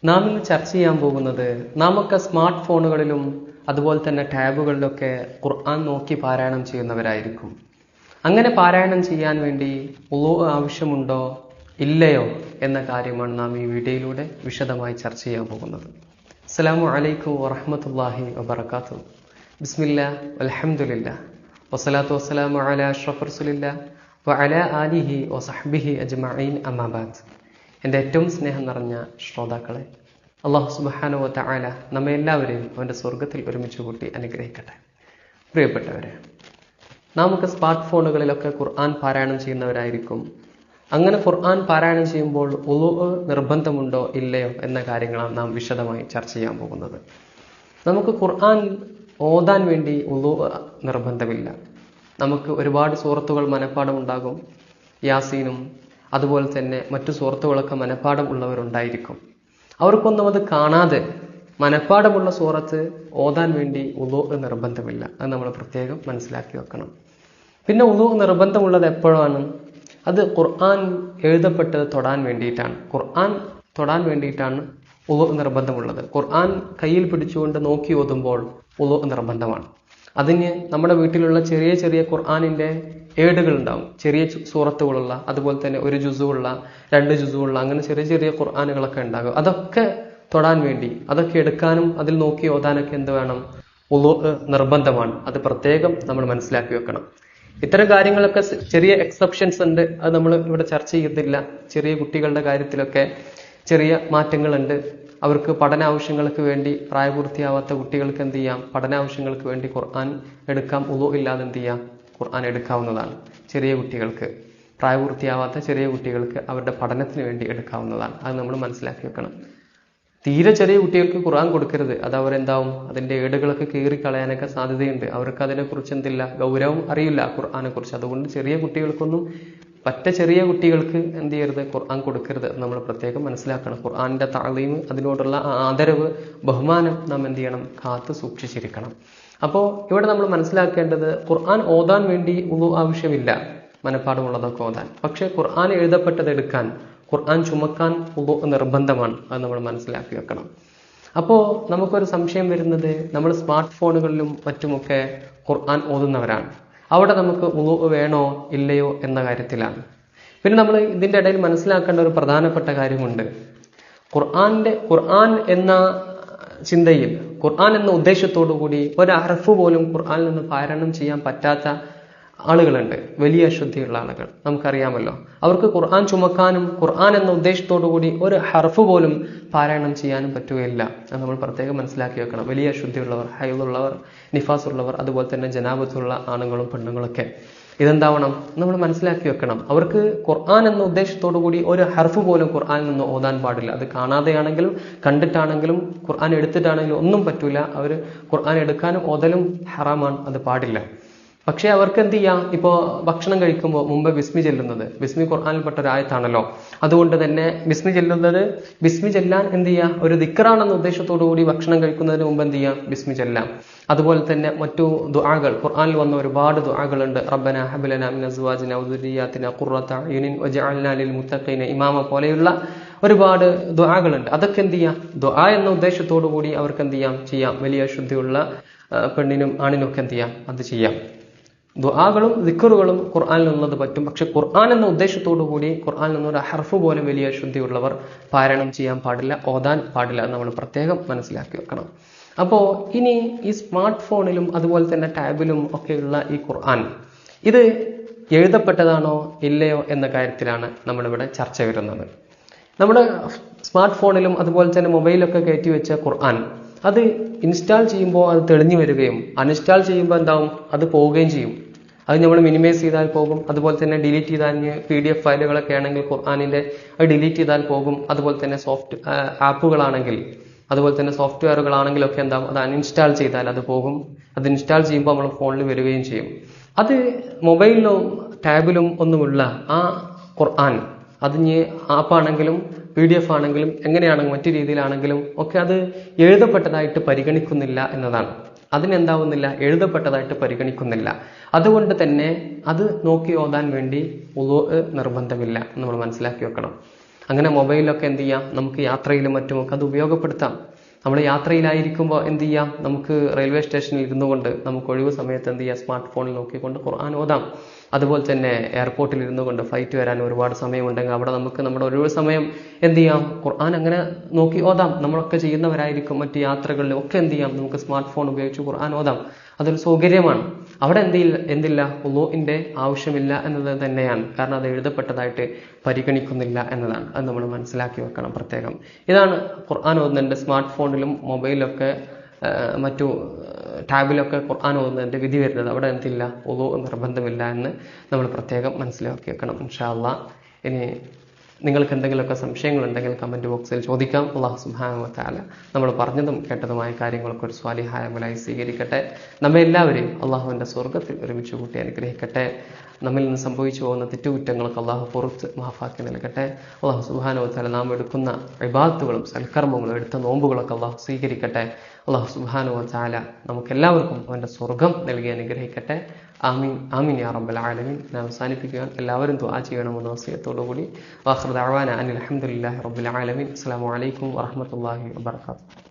നാം ഇന്ന് ചർച്ച ചെയ്യാൻ പോകുന്നത്, നാമൊക്കെ സ്മാർട്ട് ഫോണുകളിലും അതുപോലെ തന്നെ ടാബുകളിലൊക്കെ ഖുർആൻ നോക്കി പാരായണം ചെയ്യുന്നവരായിരിക്കും. അങ്ങനെ പാരായണം ചെയ്യാൻ വേണ്ടി വുളൂ ആവശ്യമുണ്ടോ ഇല്ലയോ എന്ന കാര്യമാണ് നാം ഈ വീഡിയോയിലൂടെ വിശദമായി ചർച്ച ചെയ്യാൻ പോകുന്നത്. അസ്സലാമു അലൈക്കും വറഹ്മത്തുള്ളാഹി വബറകാതുഹു. ബിസ്മില്ലാഹ് വൽഹംദുലില്ലാഹ് വസ്സലാത്തു വസ്സലാമു അലാ അഷ്റഫി റസൂലില്ലാഹ് വഅലാ ആലിഹി വസഹ്ബിഹി അജ്മഈൻ അമ്മാ ബഅദ്. എൻ്റെ ഏറ്റവും സ്നേഹം നിറഞ്ഞ ശ്രോതാക്കളെ, അല്ലാഹു സുബ്ഹാനഹു വ തആല നമ്മെ എല്ലാവരെയും അവൻ്റെ സ്വർഗത്തിൽ ഒരുമിച്ച് കൂട്ടി അനുഗ്രഹിക്കട്ടെ. പ്രിയപ്പെട്ടവരെ, നാമൊക്കെ സ്മാർട്ട് ഫോണുകളിലൊക്കെ ഖുർആൻ പാരായണം ചെയ്യുന്നവരായിരിക്കും. അങ്ങനെ ഖുർആൻ പാരായണം ചെയ്യുമ്പോൾ വുളൂ നിർബന്ധമുണ്ടോ ഇല്ലയോ എന്ന കാര്യങ്ങളാണ് നാം വിശദമായി ചർച്ച ചെയ്യാൻ പോകുന്നത്. നമുക്ക് ഖുർആൻ ഓതാൻ വേണ്ടി വുളൂ നിർബന്ധമില്ല. നമുക്ക് ഒരുപാട് സൂറത്തുകൾ മനഃപ്പാഠം ഉണ്ടാകും. യാസീനും അതുപോലെ തന്നെ മറ്റു സൂറത്തുകളൊക്കെ മനഃപ്പാഠം ഉള്ളവരുണ്ടായിരിക്കും. അവർക്കൊന്നും അത് കാണാതെ മനഃപ്പാഠമുള്ള സൂറത്ത് ഓതാൻ വേണ്ടി വുളൂ നിർബന്ധമില്ല. അത് നമ്മൾ പ്രത്യേകം മനസ്സിലാക്കി വെക്കണം. പിന്നെ വുളൂ നിർബന്ധമുള്ളത് എപ്പോഴാണ്? അത് ഖുർആൻ എഴുതപ്പെട്ടത് തൊടാൻ വേണ്ടിയിട്ടാണ്. ഖുർആൻ തൊടാൻ വേണ്ടിയിട്ടാണ് വുളൂ നിർബന്ധമുള്ളത്. ഖുർആൻ കയ്യിൽ പിടിച്ചുകൊണ്ട് നോക്കി ഓതുമ്പോൾ വുളൂ നിർബന്ധമാണ്. അതിന് നമ്മുടെ വീട്ടിലുള്ള ചെറിയ ചെറിയ ഖുർആനിന്റെ ഏടുകൾ ഉണ്ടാവും. ചെറിയ സൂറത്തുകളുള്ള, അതുപോലെ തന്നെ 1 ജുസുള്ള 2 ജുസുള്ള, അങ്ങനെ ചെറിയ ചെറിയ ഖുർആനുകളൊക്കെ ഉണ്ടാകും. അതൊക്കെ തൊടാൻ വേണ്ടി, അതൊക്കെ എടുക്കാനും അതിൽ നോക്കി ഓതാനൊക്കെ എന്ത് വേണം? വുളൂ നിർബന്ധമാണ്. അത് പ്രത്യേകം നമ്മൾ മനസ്സിലാക്കി വെക്കണം. ഇത്തരം കാര്യങ്ങളൊക്കെ ചെറിയ എക്സെപ്ഷൻസ് ഉണ്ട്. അത് നമ്മൾ ഇവിടെ ചർച്ച ചെയ്യുന്നില്ല. ചെറിയ കുട്ടികളുടെ കാര്യത്തിലൊക്കെ ചെറിയ മാറ്റങ്ങളുണ്ട്. അവർക്ക് പഠനാവശ്യങ്ങൾക്ക് വേണ്ടി, പ്രായപൂർത്തിയാവാത്ത കുട്ടികൾക്ക് എന്ത് ചെയ്യാം? പഠനാവശ്യങ്ങൾക്ക് വേണ്ടി ഖുർആൻ എടുക്കാം. വുളൂ ഇല്ലാതെ എന്ത് ചെയ്യാം? ഖുർആൻ എടുക്കാവുന്നതാണ്. ചെറിയ കുട്ടികൾക്ക്, പ്രായപൂർത്തിയാവാത്ത ചെറിയ കുട്ടികൾക്ക് അവരുടെ പഠനത്തിന് വേണ്ടി എടുക്കാവുന്നതാണ്. അത് നമ്മൾ മനസ്സിലാക്കി വെക്കണം. തീരെ ചെറിയ കുട്ടികൾക്ക് ഖുർആൻ കൊടുക്കരുത്. അത് അവരെന്താവും? അതിന്റെ ഏടുകളൊക്കെ കീറിക്കളയാനൊക്കെ സാധ്യതയുണ്ട്. അവർക്ക് അതിനെക്കുറിച്ച് എന്തില്ല, ഗൗരവം അറിയില്ല ഖുർആനെ കുറിച്ച്. അതുകൊണ്ട് ചെറിയ കുട്ടികൾക്കൊന്നും, ചെറിയ കുട്ടികൾക്ക് എന്ത് ചെയ്യരുത്? ഖുർആൻ കൊടുക്കരുത്. നമ്മൾ പ്രത്യേകം മനസ്സിലാക്കണം. ഖുർആന്റെ തഅലീം, അതിനോടുള്ള ആദരവ്, ബഹുമാനം നാം എന്ത് ചെയ്യണം? കാത്തു സൂക്ഷിച്ചിരിക്കണം. അപ്പോൾ ഇവിടെ നമ്മൾ മനസ്സിലാക്കേണ്ടത്, ഖുർആൻ ഓതാൻ വേണ്ടി വുളൂ ആവശ്യമില്ല, മനഃപ്പാഠമുള്ളതൊക്കെ ഓതാൻ. പക്ഷെ ഖുർആൻ എഴുതപ്പെട്ടത് എടുക്കാൻ, ഖുർആൻ ചുമക്കാൻ വുളൂ നിർബന്ധമാണ്. അത് നമ്മൾ മനസ്സിലാക്കി വെക്കണം. അപ്പോൾ നമുക്കൊരു സംശയം വരുന്നത്, നമ്മൾ സ്മാർട്ട് ഫോണുകളിലും മറ്റുമൊക്കെ ഖുർആൻ ഓതുന്നവരാണ്. അവിടെ നമുക്ക് വുളൂ വേണോ ഇല്ലയോ എന്ന കാര്യത്തിലാണ്. പിന്നെ നമ്മൾ ഇതിൻ്റെ ഇടയിൽ മനസ്സിലാക്കേണ്ട ഒരു പ്രധാനപ്പെട്ട കാര്യമുണ്ട്. ഖുർആൻ എന്ന ചിന്തയിൽ, ഖുർആൻ എന്ന ഉദ്ദേശത്തോടു കൂടി ഒരു ഹർഫ് പോലും ഖുർആനിൽ നിന്ന് പാരായണം ചെയ്യാൻ പറ്റാത്ത ആളുകളുണ്ട്. വലിയ അശുദ്ധിയുള്ള ആളുകൾ, നമുക്കറിയാമല്ലോ. അവർക്ക് ഖുർആൻ ചുമക്കാനും ഖുർആൻ എന്ന ഉദ്ദേശത്തോടു കൂടി ഒരു ഹർഫ് പോലും പാരായണം ചെയ്യാനും പറ്റുകയില്ല. അത് നമ്മൾ പ്രത്യേകം മനസ്സിലാക്കി വെക്കണം. വലിയ അശുദ്ധിയുള്ളവർ, ഹൈദുള്ളവർ, നിഫാസ് ഉള്ളവർ, അതുപോലെ തന്നെ ജനാബത്തുള്ള ആണുങ്ങളും പെണ്ണുങ്ങളൊക്കെ ഇതെന്താവണം? നമ്മൾ മനസ്സിലാക്കി വെക്കണം. അവർക്ക് ഖുർആൻ എന്ന ഉദ്ദേശത്തോടു കൂടി ഒരു ഹർഫ് പോലും ഖുർആനിൽ നിന്ന് ഓതാൻ പാടില്ല. അത് കാണാതെയാണെങ്കിലും കണ്ടിട്ടാണെങ്കിലും ഖുർആൻ എടുത്തിട്ടാണെങ്കിലും ഒന്നും പറ്റൂല. അവർ ഖുർആൻ എടുക്കാനും ഓതലും ഹറാമാണ്, അത് പാടില്ല. പക്ഷെ അവർക്ക് എന്ത് ചെയ്യാം? ഇപ്പോൾ ഭക്ഷണം കഴിക്കുമ്പോൾ മുമ്പ് ബിസ്മി ചെല്ലുന്നത്, ബിസ്മി ഖുർആനിൽപ്പെട്ട ഒരു ആയത്താണല്ലോ. അതുകൊണ്ട് തന്നെ ബിസ്മി ചെല്ലുന്നത്, ബിസ്മി ചെല്ലാൻ എന്ത് ചെയ്യാം? ഒരു ദിക്റാണെന്ന ഉദ്ദേശത്തോടു കൂടി ഭക്ഷണം കഴിക്കുന്നതിന് മുമ്പ് എന്ത് ചെയ്യാം? ബിസ്മി ചെല്ലാം. അതുപോലെ തന്നെ മറ്റു ദുആകൾ, ഖുർആനിൽ വന്ന ഒരുപാട് ദുആകളുണ്ട്. റബ്ബനാ ഹബ് ലനാ മിൻ അസ്വാജിനാ വദുരിയാതിനാ ഖുർറത അയുനിൻ വജഅൽനാ ലിൽ മുത്തഖീന ഇമാമ പോലെയുള്ള ഒരുപാട് ദുആകളുണ്ട്. അതൊക്കെ എന്ത് ചെയ്യാം? ദുആ എന്ന ഉദ്ദേശത്തോടു കൂടി അവർക്ക് എന്ത് ചെയ്യാം? വലിയ ശുദ്ധിയുള്ള പെണ്ണിനും ആണിനും ഒക്കെ എന്ത് ചെയ്യാം? അത് ചെയ്യാം. ദുആകളും ദിക്റുകളും ഖുർആനിൽ നിന്നത് പറ്റും. പക്ഷെ ഖുർആൻ എന്ന ഉദ്ദേശത്തോടു കൂടി ഖുർആനിൽ നിന്നൊരു ഹർഫ് പോലും വലിയ ശുദ്ധിയുള്ളവർ പാരായണം ചെയ്യാൻ പാടില്ല, ഓതാൻ പാടില്ല. നമ്മൾ പ്രത്യേകം മനസ്സിലാക്കി വെക്കണം. അപ്പോൾ ഇനി ഈ സ്മാർട്ട് ഫോണിലും അതുപോലെ തന്നെ ടാബിലും ഒക്കെയുള്ള ഈ ഖുർആൻ, ഇത് എഴുതപ്പെട്ടതാണോ ഇല്ലയോ എന്ന കാര്യത്തിലാണ് നമ്മളിവിടെ ചർച്ച വരുന്നത്. നമ്മുടെ സ്മാർട്ട് ഫോണിലും അതുപോലെ തന്നെ മൊബൈലൊക്കെ കയറ്റി വെച്ച ഖുർആൻ, അത് ഇൻസ്റ്റാൾ ചെയ്യുമ്പോൾ അത് തെളിഞ്ഞു വരികയും അൺഇൻസ്റ്റാൾ ചെയ്യുമ്പോൾ എന്താവും? അത് പോവുകയും ചെയ്യും. അത് നമ്മൾ മിനിമൈസ് ചെയ്താൽ പോകും. അതുപോലെ തന്നെ ഡിലീറ്റ് ചെയ്താൽ, PDF ഫയലുകളൊക്കെ ആണെങ്കിൽ ഖുർആനിന്റെ അത് ഡിലീറ്റ് ചെയ്താൽ പോകും. അതുപോലെ തന്നെ ആപ്പുകളാണെങ്കിൽ, അതുപോലെ തന്നെ സോഫ്റ്റ്വെയറുകളാണെങ്കിലൊക്കെ എന്താവും? അത് അൺഇൻസ്റ്റാൾ ചെയ്താൽ അത് പോകും. അത് ഇൻസ്റ്റാൾ ചെയ്യുമ്പോൾ നമ്മൾ ഫോണിൽ വരികയും ചെയ്യും. അത് മൊബൈലിലും ടാബിലും ഒന്നുമുള്ള ആ ഖുർആൻ, അതിന് ആപ്പാണെങ്കിലും PDF ആണെങ്കിലും എങ്ങനെയാണെങ്കിലും മറ്റു രീതിയിലാണെങ്കിലും ഒക്കെ അത് എഴുതപ്പെട്ടതായിട്ട് പരിഗണിക്കുന്നില്ല എന്നതാണ്. അതിനെന്താവുന്നില്ല? എഴുതപ്പെട്ടതായിട്ട് പരിഗണിക്കുന്നില്ല. അതുകൊണ്ട് തന്നെ അത് നോക്കി ഓതാൻ വേണ്ടി വുളൂ നിർബന്ധമില്ല, നമ്മൾ മനസ്സിലാക്കി വെക്കണം. അങ്ങനെ മൊബൈലൊക്കെ എന്ത് ചെയ്യാം, നമുക്ക് യാത്രയിലും മറ്റുമൊക്കെ അത് ഉപയോഗപ്പെടുത്താം. നമ്മൾ യാത്രയിലായിരിക്കുമ്പോൾ എന്ത് ചെയ്യാം, നമുക്ക് റെയിൽവേ സ്റ്റേഷനിൽ ഇരുന്നു കൊണ്ട് നമുക്ക് ഒഴിവ് സമയത്ത് എന്ത് ചെയ്യാം, സ്മാർട്ട് ഫോണിൽ നോക്കിക്കൊണ്ട് ഖുർആൻ ഓതാം. അതുപോലെ തന്നെ എയർപോർട്ടിൽ ഇരുന്നു കൊണ്ട് ഫ്ലൈറ്റ് വരാൻ ഒരുപാട് സമയമുണ്ടെങ്കിൽ അവിടെ നമുക്ക് നമ്മുടെ ഒഴിവ് സമയം എന്ത് ചെയ്യാം, ഖുർആൻ അങ്ങനെ നോക്കി ഓതാം. നമ്മളൊക്കെ ചെയ്യുന്നവരായിരിക്കും. മറ്റ് യാത്രകളിലും ഒക്കെ എന്ത് ചെയ്യാം, നമുക്ക് സ്മാർട്ട് ഫോൺ ഉപയോഗിച്ച് ഖുർആൻ ഓതാം. അതൊരു സൗകര്യമാണ്. അവിടെ എന്തില്ല വുളൂഇന്റെ ആവശ്യമില്ല എന്നത് തന്നെയാണ്. കാരണം അത് എഴുതപ്പെട്ടതായിട്ട് പരിഗണിക്കുന്നില്ല എന്നതാണ്. അത് നമ്മൾ മനസ്സിലാക്കി വെക്കണം പ്രത്യേകം. ഇതാണ് ഖുർആൻ ഓതുന്നതിന്റെ സ്മാർട്ട് ഫോണിലും മൊബൈലിലൊക്കെ മറ്റു ടാബിലൊക്കെ ഖുർആൻ ഓതുന്നതിന്റെ വിധി വരുന്നത്. അവിടെ എന്തില്ല, വുളൂ നിർബന്ധമില്ല എന്ന് നമ്മൾ പ്രത്യേകം മനസ്സിലാക്കി വെക്കണം. ഇൻഷാ അല്ലാഹ്. ഇനി നിങ്ങൾക്ക് എന്തെങ്കിലുമൊക്കെ സംശയങ്ങളുണ്ടെങ്കിൽ കമന്റ് ബോക്സിൽ ചോദിക്കാം. അല്ലാഹു സുബ്ഹാനഹു വ തആല നമ്മൾ പറഞ്ഞതും കേട്ടതുമായ കാര്യങ്ങളൊക്കെ ഒരു സ്വാലിഹായ അമലായി സ്വീകരിക്കട്ടെ. നമ്മെ എല്ലാവരെയും അള്ളാഹുവിന്റെ സ്വർഗ്ഗത്തിൽ ഒരുമിച്ച് കൂട്ടി അനുഗ്രഹിക്കട്ടെ. നമ്മിൽ നിന്ന് സംഭവിച്ചു പോകുന്ന തെറ്റുകുറ്റങ്ങൾക്ക് അള്ളാഹു പുറത്ത് മാഫാക്കി നൽകട്ടെ. അള്ളാഹു സുബ്ഹാനഹു വ തആല നാം എടുക്കുന്ന ഇബാദത്തുകളും സൽക്കർമ്മങ്ങളും എടുത്ത നോമ്പുകളൊക്കെ അള്ളാഹു സ്വീകരിക്കട്ടെ. അള്ളാഹു സുബ്ഹാനഹു വ തആല നമുക്കെല്ലാവർക്കും അവന്റെ സ്വർഗ്ഗം നൽകി അനുഗ്രഹിക്കട്ടെ. ആമീൻ ആമീൻ യാ റബ്ബൽ ആലമീൻ. ഞാൻ അവസാനിപ്പിക്കുകയാണ്. എല്ലാവരും ദുആ ചെയ്യണമെന്ന വസിയത്തോടുകൂടി ആഖിറു ദഅവാന അനിൽ ഹംദുലില്ലാഹി റബ്ബിൽ ആലമീൻ. അസ്സലാമു അലൈക്കും വറഹ്മത്തുള്ളാഹി വബറകാതുഹു.